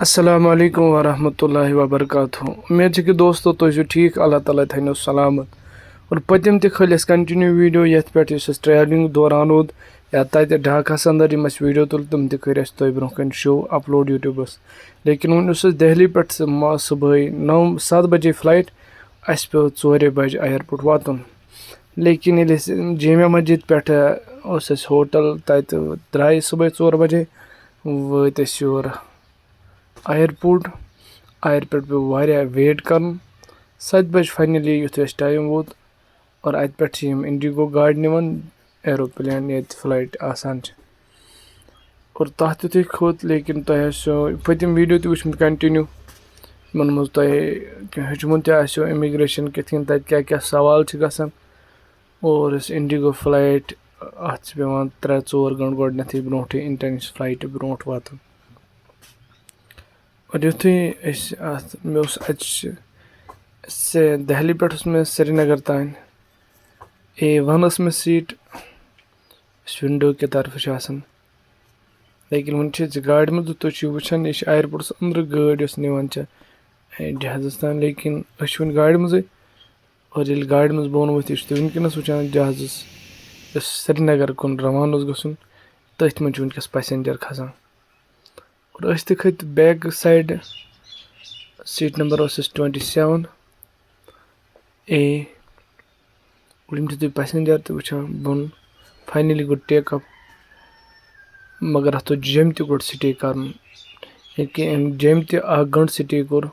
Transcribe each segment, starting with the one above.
Assalamu alaikum wa rahmatullahi wa barakatuh. उम्मीद है कि दोस्तों तुझे ठीक अल्लाह ताला थैनो सलामत और पतिम ते खलिस कंटिन्यू वीडियो यथ पे ट्रैवलिंग दौरान ओद या तत ढाकास अंदर यम वीडियो तुल तम तक तुम ब्रोह कन शो अपलोड यूट्यूबस लेकिन वन दिल्ली पे सुबह 9-7 बजे फ्लाइट अस पे 4 बजे एयरपोर्ट वातन लेकिन जामिया मस्जिद पे होटल तत द्राय सुबह 4 बजे वत योर एयरपोर्ट पे वारिया वेट कर 7 बजे फाइनली युथ टाइम वोत और अत पे इंडिगो गाड़ निवन एरोप्लेन ये फ्लाइट आसान और तथ तुथ खोत लेकिन तुम पतिम वीडियो तु वुचमुत कंटिन्यू मन मज तुमुत इमिग्रेशन कितन तत क्या क्या सवाल गसान और इंडिगो फ्लाइट अत पेवान 3-4 घंटे गोडनेथ ब्रोटे इंटरनेशनल फ्लाइट ब्रोट वातन और युथु मे दिल्ली पे मे श्रीनगर तान A1 में सीट विंडो के तरफ लेकिन वन गाड़ में तुम वुचान यह एयरपोर्टस अंदर गाड़ निवान जहाज़ तान लेकिन वन गाड़ मज और ये गाड़ मज बोन वथ वनकस वुचान जहाज़ श्रीनगर कुन रवान गसन तथ मन वनकस पैसेंजर खसान और खत back side seat number 27A और तुम पैसेंजर तो वुचान बोन फाइनली गो टेक अप मगर अत जम तोड़ स्टे कर जम घंट स्टे कोर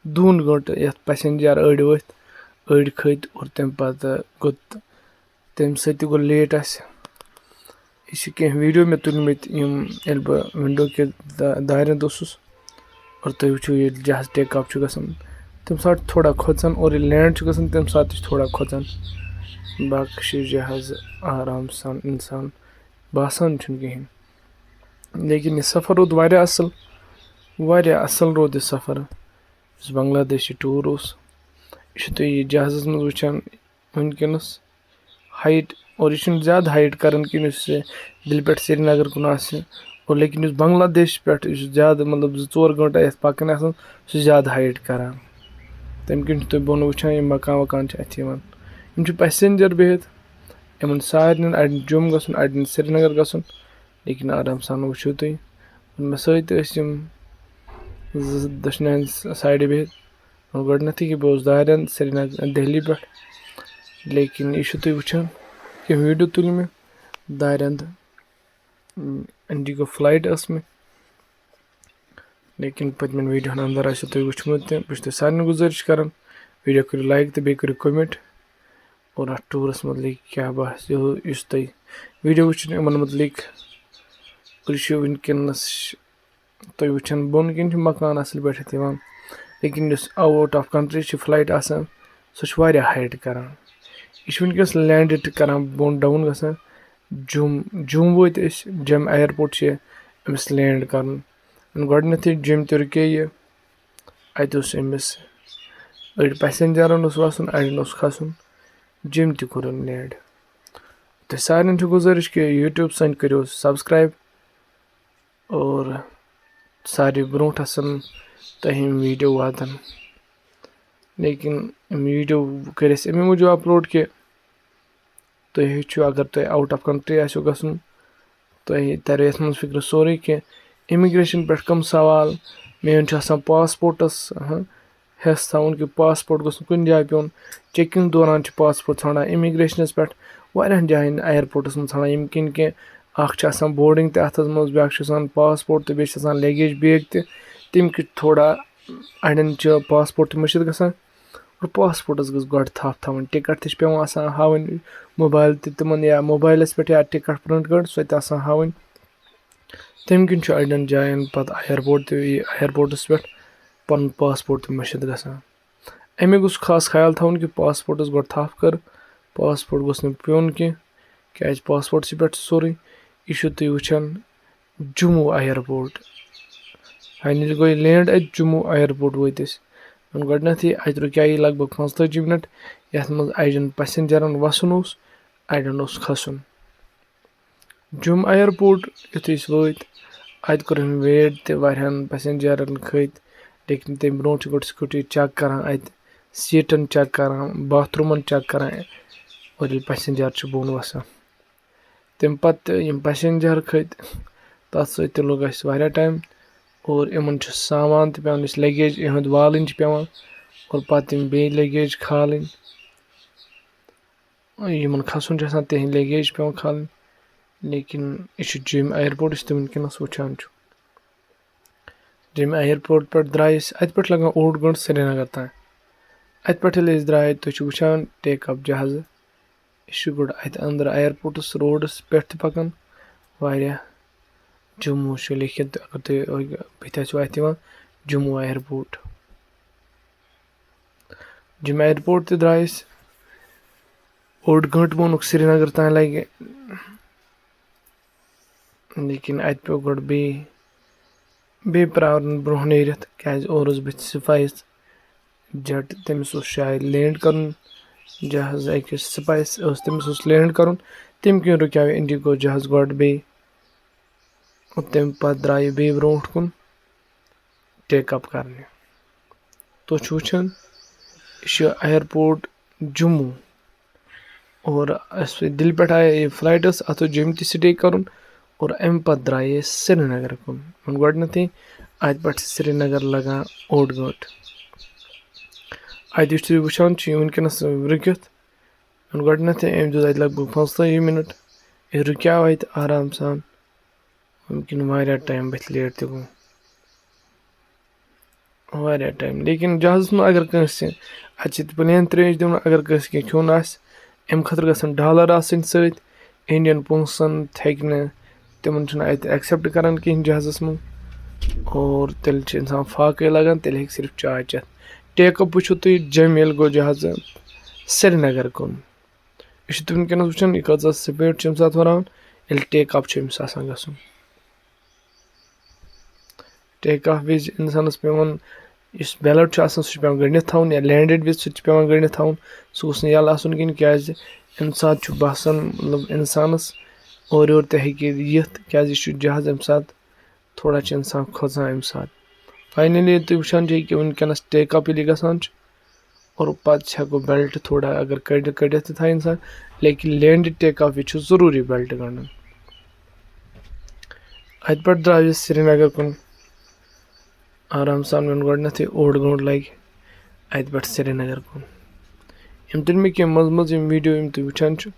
2 घंटे ये पैसेंजर अड़ वथ अड़ खत और तम पे गो तम सो लेट यह कह वीडियो मे तुलमित बह विंडो के दायरन और तुम वो ये जहाज टेक अप गसान तम साथ थोड़ा खोचान और ये लैंड गसान तम साथ थोड़ा खोचान बाकी जहाज आराम सान इंसान बासान कहें लेकिन यह सफ़र रोद वारिया असल रोद यह सफ़र बांग्लादेशी टूर यह तुम जहाज़ मज वुचान वनकस हाइट और यह ज़्यादा हाइट कर दिल्ली पे श्रीनगर कुन और लेकिन बांग्लादेश पे ज़्यादा मतलब 2-4 घंटे ये पकन सह ज़्यादा हाइट कर तम कन तुम बोन वुचान ये मकान वकान अत पैसेंजर बिहत इन सारे अड़न जम गसन अड़न श्रीनगर गसन लेकिन आराम सान वो तुम मे सम दशनान साइड बिहत गोडनेथ कि बहुत दायरन श्रीनगर दिल्ली पे लेकिन यह तुम वुचान कि वीडियो तुल मे दायरन इंडिगो फ्लाइट मे लेकिन पतम वीडियो अंदर तुम वुचमुत बस सारे गुजारिश कर वीडियो करो लाइक तो बे करो कमेंट और अ टूरस मतलब क्या बो तुम वीडियो वुचन इन मतलब और वनकस तुम वुचान बोन कन मकान असल पे लेकिन आउट ऑफ कंट्री फ्लाइट सह हाइट कर यह वनकस लैंड कर बोन डाउन गसान जुम वत जम एयरपोर्ट अमिस लैंड कर गोडनेथ जम तो रुके यह अत अमिस अड़ पैसेंजरन वसन अड़न खसन जम तोर लैंड तो सारे गुजारिश कि यूट्यूब सन करो सब्सक्राइब और सारे ब्रोट तम वीडियो वातन लेकिन वीडियो कर अमे मूजूब अपलोड कि तुम हेचु अगर तुम आउट ऑफ कंट्री आसो गसन तुम तर ये मज फिक्र सोरे कि इमिग्रेशन पे कम सवाल मेन पासपोर्टस हेस थवन कि पासपोर्ट गोस कुन जाए पेन चेकिंग दौरान पासपोर्ट ाना इमिग्रेशनस पे वारियान जायन एयरपोर्टस मज ाना यम किन कि बोर्डिंग तथ मज ब्या पासपोर्ट तो बेस लगेज बैग तम कि थोड़ा अड़न पासपोर्ट मशिद गसान और पासपोर्टस गज गो थप थवन टिकट तवान हावन मोबाइल तिमन या मोबाइलस पे या टिकट प्रिंट कड़ सह हावन तम किन अड़न जायन पे एयरपोर्टस पे पन पासपोर्ट मशिद गसान अमे गोस खास ख्याल थवन कि पासपोर्टस गो थप कर पासपोर्ट गोस पेन क्या पासपोर्ट पे सोरे यह तुम वुचान जम्मू एयरपोर्ट फाइनली गो लैंड जम्मू एयरपोर्ट वत गोडनेथ अत रुक लगभग 45 मिनट ये मज अड़न पैसेंजरन वसन अड़न खसन जम एयरपोर्ट युथ वत اَتہِ کوٚر أمۍ ویٹ تہِ واریاہَن پیسنجرَن کھٔتۍ لیکن تَمہِ برونٛٹھ چھِ گۄڈٕ سِکیورٹی چیک کران اَتہِ سیٖٹَن چیک کران باتھروٗمَن چیک کران اور ییٚلہِ پیسنجر چھِ بۄن وَسان تَمہِ پَتہٕ یِم پیسنجر کھٔتۍ تَتھ سۭتۍ تہِ لوٚگ اَسہِ واریاہ ٹایم اور یِمن چھُ سامان تہِ پیٚوان یُس لگیج یِہُنٛد والٕنۍ چھِ پیٚوان اور پَتہٕ یِم بیٚیہِ لگیج کھالٕنۍ یِمن کھسُن چھُ آسان تِہنٛدۍ لگیج چھِ پیٚوان کھالٕنۍ لیکن یہِ چھُ جوٚم اِیرپورٹ یُس تُہۍ وٕنکیٚنَس وٕچھان چھُ جوٚم اِیرپورٹ پٮ۪ٹھ درٛاے أسۍ اَتہِ پٮ۪ٹھ لگان 8 گٲنٛٹہٕ سرینگر تانۍ اَتہِ پٮ۪ٹھ ییٚلہِ أسۍ درٛاے تُہۍ چھِو وٕچھان ٹیک اَپ جہازٕ یہِ چھُ گۄڈٕ اَتہِ أنٛدرٕ اِیرپورٹَس روڈَس پٮ۪ٹھ تہِ پَکان واریاہ جموں چھُ لیکھِتھ اگر تُہۍ بٕتھِ آسِوٕ اَتھ یِوان جموں اِیرپورٹ جوٚم اِیرپورٹ تہِ درٛاے أسۍ 8 گٲنٛٹہٕ ووٚنُکھ سرینگر تانۍ لَگہِ لیکن اَتہِ پیوٚو گۄڈٕ بیٚیہِ پرٛارُن برٛونٛہہ نیٖرِتھ کیٛازِ اورٕ اوس بٕتھِ سِپایِس جَٹ تٔمِس اوس شاید لینٛڈ کَرُن جہاز أکِس سِپایِس تٔمِس اوس لینٛڈ کَرُن تَمہِ کِنۍ رُکیو اِنڈیگو جہاز گۄڈٕ بیٚیہِ اور تَمہِ پَتہٕ درٛایہِ بیٚیہِ برٛونٛٹھ کُن ٹیک اَپ کَرنہِ تُہۍ چھِو وٕچھان یہِ چھُ اِیرپورٹ جموں اور اَسہِ دِلہِ پٮ۪ٹھ آیے یہِ فٕلایٹ ٲس اَتھ اوس جوٚمہِ تہِ سِٹے کَرُن اور اَمہِ پَتہٕ درٛایے أسۍ سرینگر کُن گۄڈٕنٮ۪تھٕے اَتہِ پٮ۪ٹھ چھِ سرینگر لگان 8 گٲنٛٹہٕ اَتہِ یُس تُہۍ وٕچھان چھِ یہِ وٕنکیٚنَس رُکِتھ گۄڈٕنٮ۪تھٕے أمۍ دیُت اَتہِ لگ بگ 45 مِنٹ یہِ رُکیو اَتہِ آرام سان وٕنکٮ۪ن واریاہ ٹایم بٕتھِ لیٹ تہِ گوٚو واریاہ ٹایم لیکن جہازَس منٛز اگر کٲنٛسہِ اَتہِ چھِ پٕلین ترٛیش دِوان اگر کٲنٛسہِ کینٛہہ کھیوٚن آسہِ اَمہِ خٲطرٕ گژھن ڈالر آسٕنۍ سۭتۍ اِنڈین پونٛسَن تھٮ۪کہِ نہٕ تِمن چھُنہٕ اَتہِ ایٚکسیپٹ کران کِہیٖنۍ جہازَس منٛز اور تیٚلہِ چھِ اِنسان فاقے لگان تیٚلہِ ہیٚکہِ صرف چاے چٮ۪تھ ٹیک اَپ وٕچھِو تُہۍ جوٚم ییٚلہِ گوٚو جہازٕ سرینگر کُن یہِ چھُ تُہۍ وٕنکیٚنَس وٕچھان یہِ کۭژاہ سپیٖڈ چھِ اَمہِ ساتہٕ ہُراوان ییٚلہِ ٹیک اَپ چھُ أمِس آسان گژھُن ٹیک اَف وِزِ اِنسانَس پیٚوان یُس بیلٹ چھُ آسان سُہ چھُ پیٚوان گٔنڈِتھ تھاوُن یا لینڈِڈ وِزِ سُہ تہِ چھُ پیٚوان گٔنڈِتھ تھاوُن سُہ گوٚژھ نہٕ یَلہٕ آسُن کِہیٖنۍ کیٛازِ اَمہِ ساتہٕ چھُ باسان مطلب اِنسانَس اورٕ یورٕ تہِ ہیٚکہِ یِتھ کیٛازِ یہِ چھُ جہاز اَمہِ ساتہٕ تھوڑا چھِ اِنسان کھوژان اَمہِ ساتہٕ فاینٔلی ییٚلہِ تُہۍ وٕچھان چھِ کہِ وٕنکیٚنَس ٹیک اَپ ییٚلہِ یہِ گژھان چھُ اور پَتہٕ چھِ ہٮ۪کو بیلٹ تھوڑا اگر کٔڑِتھ تہِ تھایہِ اِنسان لیکن لینڈِڈ ٹیک اَف یہِ چھُ ضروٗری بیلٹ گنٛڈُن اَتہِ پٮ۪ٹھ درٛاے أسۍ سرینگر کُن آرام سان ووٚن گۄڈٕنٮ۪تھٕے 8 گٲنٛٹہٕ لَگہِ اَتہِ پٮ۪ٹھ سرینگر کُن یِم تُلۍ مےٚ کینٛہہ منٛزٕ یِم ویٖڈیو یِم تُہۍ وٕچھان چھُ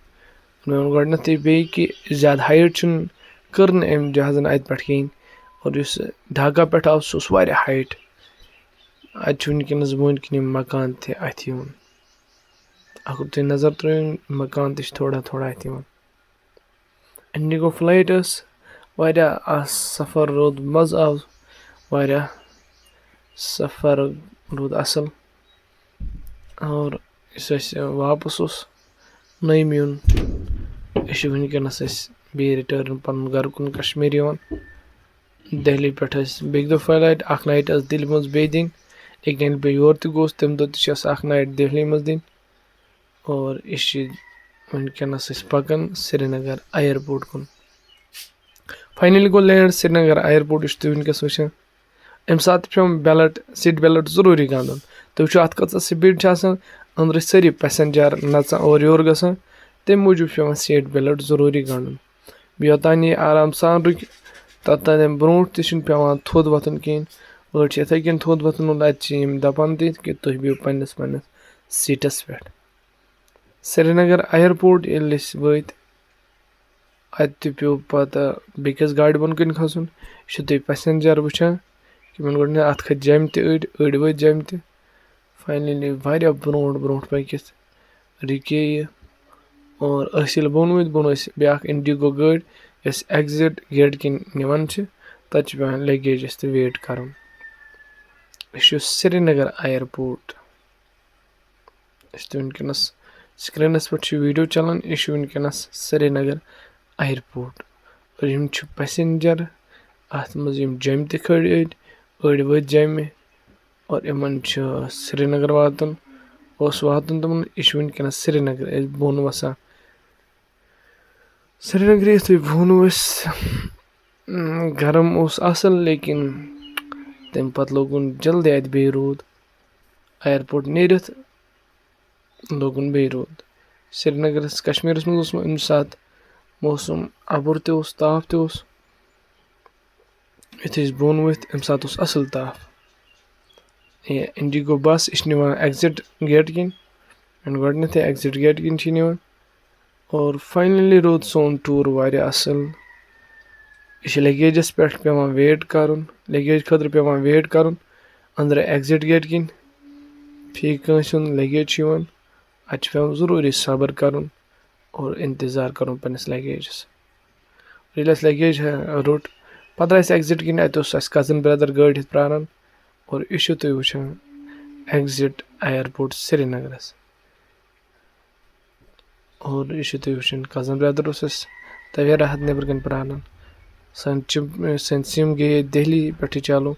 مےٚ ووٚن گۄڈٕنٮ۪تھٕے بیٚیہِ کہِ زیادٕ ہایِٹ چھُنہٕ کٔر نہٕ أمۍ جہازَن اَتہِ پٮ۪ٹھ کِہیٖنۍ اور یُس ڈھاکا پٮ۪ٹھ آو سُہ اوس واریاہ ہایِٹ اَتہِ چھُ وٕنکیٚنَس بوٗنۍ کِنۍ یِم مکان تہِ اَتھِ یِوان اگر تُہۍ نظر ترٛٲیِو مکان تہِ چھِ تھوڑا تھوڑا اَتھِ یِوان اِنڈیگو فٕلایٹ ٲس واریاہ سفر روٗد مَزٕ آو واریاہ سفر روٗد اَصٕل اور یُس اَسہِ واپَس اوس نٔیِم یُن أسۍ چھِ وٕنکیٚنَس أسۍ بیٚیہِ رِٹٲرٕن پَنُن گَرٕ کُن کشمیٖر یِوان دہلی پٮ۪ٹھ ٲسۍ بیٚکہِ دۄہ فٕلایٹ اَکھ نایٹ ٲس دِلہِ منٛز بیٚیہِ دِنۍ لیکن ییٚلہِ بہٕ یور تہِ گوٚوُس تَمہِ دۄہ تہِ چھِ اَسہِ اَکھ نایٹ دہلی منٛز دِنۍ اور أسۍ چھِ وٕنکیٚنَس أسۍ پَکان سرینگر اِیرپورٹ کُن فاینٔلی گوٚو لینٛڈ سرینگر اِیرپورٹ یُس تُہۍ وٕنکٮ۪س وٕچھان اَمہِ ساتہٕ چھُ پیٚوان بیلٹ سیٖٹ بیلٹ ضروٗری گنٛڈُن تُہۍ وٕچھِو اَتھ کۭژاہ سپیٖڈ چھِ آسان أنٛدرٕ سٲری پیسنجر نَژان اورٕ یورٕ گژھان تَمہِ موٗجوٗب چھُ پیٚوان سیٖٹ بیلٹ ضروٗری گنٛڈُن یوٚتانۍ یہِ آرام سان رُکہِ توٚتانۍ اَمہِ برونٛٹھ تہِ چھُنہٕ پیٚوان تھوٚد وۄتھُن کِہیٖنۍ أڑۍ چھِ یِتھَے کٔنۍ تھوٚد وۄتھُن اَتہِ چھِ یِم دَپان تہِ کہِ تُہۍ بِہِو پنٛنِس سیٖٹَس پٮ۪ٹھ سرینگر اِیرپورٹ ییٚلہِ أسۍ وٲتۍ اَتہِ تہِ پیوٚو پَتہٕ بیٚکِس گاڑِ بۄن کُن کھسُن یہِ چھُ تُہۍ پیسنجر وٕچھان کہِ وۄنۍ گۄڈٕنٮ۪تھ اَتھ کھٔتۍ جَمہِ تہِ أڑۍ ؤتھۍ جَمہِ تہِ فاینٔلی واریاہ برونٛٹھ پٔکِتھ رُکے یہِ اور أسۍ ییٚلہِ بۄن ٲسۍ بیٛاکھ اِنڈیگو گٲڑۍ یۄس ایٚگزِٹ گیٹ کِنۍ نِوان چھِ تَتہِ چھُ پیٚوان لگیجَس تہِ ویٹ کَرُن یہِ چھُ سرینگر اِیرپورٹ أسۍ تہِ وٕنکیٚنَس سِکریٖنَس پٮ۪ٹھ چھُ ویٖڈیو چلان یہِ چھُ وٕنکیٚنَس سرینگر اِیرپورٹ اور یِم چھِ پیسنجر اَتھ منٛز یِم جوٚمہِ تہِ کھٔڑۍ أڑۍ ؤتھۍ جوٚمہِ اور یِمن چھُ سرینگر واتُن تِمن یہِ چھُ وٕنکیٚنَس سرینگر أسۍ بۄن وَسان سرینگرٕ یُتھُے بۄن ؤسۍ गरम ओस असल लेकिन तम पत लोगुन जल्दी अत बे रोद एयरपोर्ट नेरित लोगुन बे रोद श्रीनगर कश्मीर मज अम सात मौसम अबुर तोस ताफ तोस युथ बोन वथ अम सात असल ताफ इंडिगो बस यह निवान एग्जिट गेट किन गडनथ एग्जिट गेट किन निवान और फाइनली रोद सोन टूर वारिया असल यह लगेजस पे पेवान वेट करुन लगेज खतर पेवान वेट करुन अंदर एग्जिट गेट किन फी कंस लगेज अत पेवान जरूरी सबर करुन और इंतजार करुन पन्निस लगेजस ये लगेज रोट पत एग्जिट किन अत कजन ब्रदर गाड़ी प्रान और यह तुम वुचान एग्जिट एयरपोर्ट श्रीनगरस और यह तुम वुचान कजन ब्रदर तवेरा हद नबर कन प्रान सन सिम गए दिल्ली पे चालू